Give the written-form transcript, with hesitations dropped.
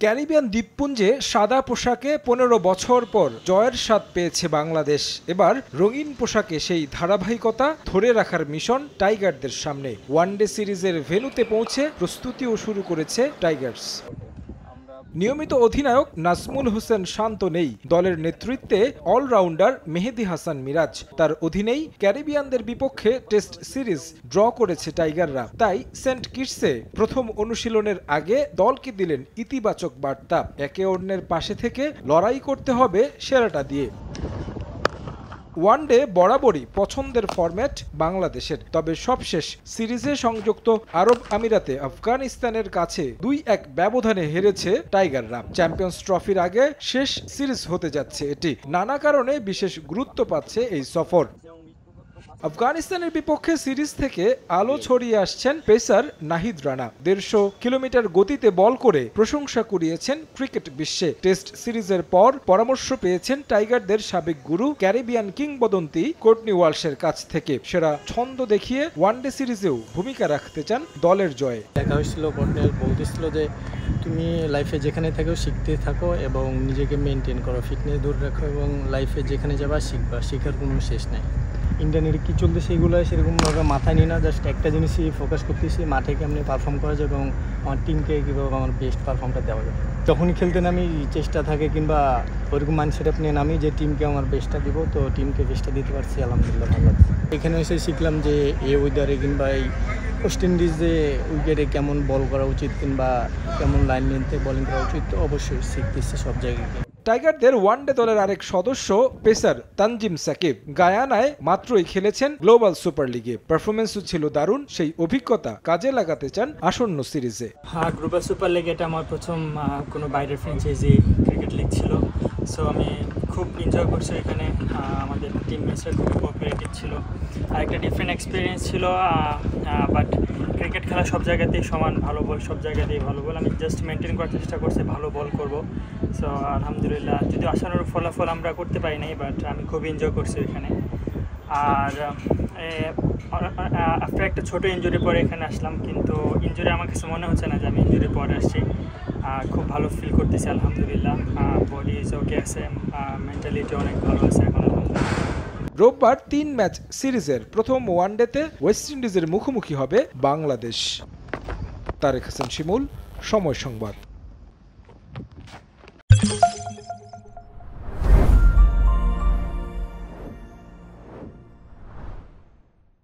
Caribbean দ্বীপপুঞ্জে সাদা পোশাকে ১৫ বছর পর জয়ের স্বাদ পেয়েছে বাংলাদেশ। এবার রঙিন পোশাকে সেই ধারাবাহিকতা ধরে রাখার মিশন টাইগারদের সামনে। ওয়ানডে সিরিজের ভেন্যুতে পৌঁছে প্রস্তুতিও শুরু করেছে টাইগার্স। নিয়মিত অধিনায়ক নাজমুল হোসেন শান্ত নেই, দলের নেতৃত্বে অলরাউন্ডার মেহেদী হাসান মিরাজ। তার অধীনেই ক্যারিবিয়ানদের বিপক্ষে টেস্ট সিরিজ ড্র করেছে টাইগাররা। তাই সেন্ট কিটসে প্রথম অনুশীলনের আগে দলকে দিলেন ইতিবাচক বার্তা, একে অন্যের পাশে থেকে লড়াই করতে হবে সেরাটা দিয়ে। ওয়ানডে বরাবরই পছন্দের ফরম্যাট বাংলাদেশের, তবে সবশেষ সিরিজে সংযুক্ত আরব আমিরাতে আফগানিস্তানের কাছে ২-১ ব্যবধানে হেরেছে টাইগাররা। চ্যাম্পিয়ন্স ট্রফির আগে শেষ সিরিজ হতে যাচ্ছে এটি। নানা কারণে বিশেষ গুরুত্ব পাচ্ছে এই সফর। আফগানিস্তানের বিপক্ষে সিরিজ থেকে আলো ছড়িয়ে আসছেন পেসার নাহিদ রানা। ১৫০ কিলোমিটার গতিতে বল করে প্রশংসা কুড়িয়েছেন ক্রিকেট বিশ্বে। টেস্ট সিরিজের পর পরামর্শ পেয়েছেন টাইগারদের সাবেক গুরু ক্যারিবিয়ান কিংবদন্তি কোর্টনি ওয়ালশের কাছ থেকে। সেরা ছন্দ দেখিয়ে ওয়ানডে সিরিজেও ভূমিকা রাখতে চান দলের জয়ে। দেখা হয়েছিল, কোর্টনি বলতেছিল যে তুমি লাইফে যেখানে থাকো শিখতে থাকো এবং নিজেকে মেনটেন করো, ফিটনেস দূর রাখো এবং লাইফে যেখানে যাবা শিখবা, শেখার কোনো শেষ নেই। ইন্ডিয়ানের কী চলতেছে এগুলো সেরকমভাবে মাথায় নিই না, জাস্ট একটা জিনিসই ফোকাস করতেছি, মাঠে কেমনি পারফর্ম করা যায় এবং আমার টিমকে কীভাবে আমার বেস্ট পারফর্মটা দেওয়া যায়। যখনই খেলতে নামি চেষ্টা থাকে কিংবা ওরকম মাইন্ডসেট আপনি নামি যে টিমকে আমার বেস্টটা দিব, তো টিমকে বেস্টটা দিতে পারছি, আলহামদুলিল্লাহ ভালো লাগছে। এখানে এসে শিখলাম যে এই ওয়েদারে কিংবা এই ওয়েস্ট ইন্ডিজে উইকেটে কেমন বল করা উচিত কিংবা কেমন লাইন নিতে বোলিং করা উচিত, তো অবশ্যই শিখতেছি সব জায়গায়। টাইগারদের ওয়ানডে দলের আরেক সদস্য পেসার তানজিম সাকিব গায়ানায় মাত্রই খেলেছেন গ্লোবাল সুপার লিগে। পারফরমেন্সও ছিল দারুণ, সেই অভিজ্ঞতা কাজে লাগাতে চান আসন্ন সিরিজে। হ্যাঁ, গ্লোবাল সুপার লিগ এটা আমার প্রথম কোনো বাইরের ফ্র্যাঞ্চাইজি ক্রিকেট লিগ ছিল। সো আমি খুব এনজয় করছি এখানে। আমাদের টিম মেটসরা খুবই কোঅপারেটিভ ছিল, আর একটা ডিফারেন্ট এক্সপিরিয়েন্স ছিল। বাট ক্রিকেট খেলা সব জায়গাতেই সমান, ভালো বল সব জায়গাতেই ভালো বল। আমি জাস্ট মেনটেন করার চেষ্টা করছি, ভালো বল করব। সো আলহামদুলিল্লাহ, যদি আশানুরূপ ফলাফল আমরা করতে পারি নাই, বাট আমি খুব এনজয় করছি এখানে। আর আফটার একটা ছোটো ইনজুরি পরে এখানে আসলাম, কিন্তু ইনজুরি আমার কাছে মনে হচ্ছে না যে আমি ইনজুরি পরে আসছি। খুব ভালো ফিল করতেছি আলহামদুলিল্লাহ। বডি ইজ ওকে আছে, মেন্টালিটি অনেক ভালো আছে এখন আলহামদুলিল্লাহ। রোববার ৩ ম্যাচ সিরিজের প্রথম ওয়ানডেতে ওয়েস্ট ইন্ডিজের মুখোমুখি হবে বাংলাদেশ। তারেক হাসান শিমুল, সময় সংবাদ।